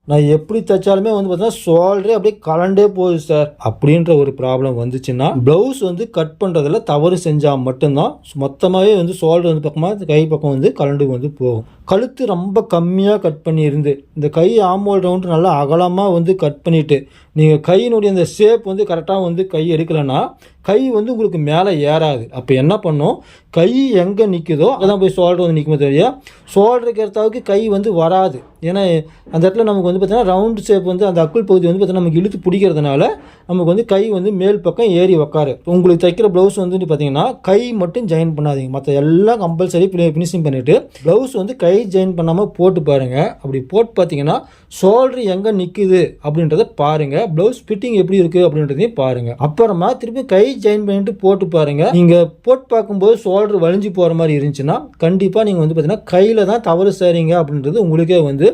நான் எப்படி தைச்சாலுமே வந்து பார்த்தீங்கன்னா ஷோல்டரே அப்படியே கலண்டே போகுது சார் அப்படின்ற ஒரு ப்ராப்ளம் வந்துச்சுன்னா ப்ளவுஸ் வந்து கட் பண்ணுறதுல தவறு செஞ்சால் மட்டும்தான் மொத்தமாகவே வந்து ஷோல்டர் வந்து பக்கமாக கை பக்கம் வந்து கலண்டு வந்து போகும். கழுத்து ரொம்ப கம்மியாக கட் பண்ணியிருந்து இந்த கை ஆமோல் ரவுண்டு நல்லா அகலமாக வந்து கட் பண்ணிவிட்டு நீங்கள் கையினுடைய அந்த ஷேப் வந்து கரெக்டாக வந்து கை எடுக்கலைன்னா கை வந்து உங்களுக்கு மேலே ஏறாது. அப்போ என்ன பண்ணும், கை எங்கே நிற்குதோ அதான் போய் ஷோல்டர் வந்து நிற்குமே தெரியா, ஷோல்டருக்கு ஏற்றாவுக்கு கை வந்து வராது. ஏன்னா அந்த இடத்துல நமக்கு வந்து பார்த்திங்கன்னா ரவுண்டு ஷேப் வந்து அந்த அக்குள் பகுதி வந்து பார்த்திங்கன்னா நமக்கு இழுத்து பிடிக்கிறதுனால நமக்கு வந்து கை வந்து மேல் பக்கம் ஏறி உக்காரு. உங்களுக்கு தைக்கிற ப்ளவுஸ் வந்து பார்த்திங்கன்னா கை மட்டும் ஜாயின் பண்ணாதீங்க, மற்ற எல்லாம் கம்பல்சரி ஃபினிஷிங் பண்ணிவிட்டு ப்ளவுஸ் வந்து கை ஜாயின் பண்ணாமல் போட்டு பாருங்கள். அப்படி போட்டு பார்த்தீங்கன்னா ஷோல்டர் எங்கே நிற்குது அப்படின்றத பாருங்கள், ப்ளவுஸ் ஃபிட்டிங் எப்படி இருக்குது அப்படின்றதையும் பாருங்கள். அப்புறமா திருப்பி கை ஜாயின் பண்ணிட்டு போட்டு பாருங்கள். நீங்கள் போட்டு பார்க்கும்போது ஷோல்டர் வலிஞ்சு போகிற மாதிரி இருந்துச்சுன்னா கண்டிப்பாக நீங்கள் வந்து பார்த்தீங்கன்னா கையில் தான் தவறு செய்கிறீங்க அப்படின்றது உங்களுக்கே வந்து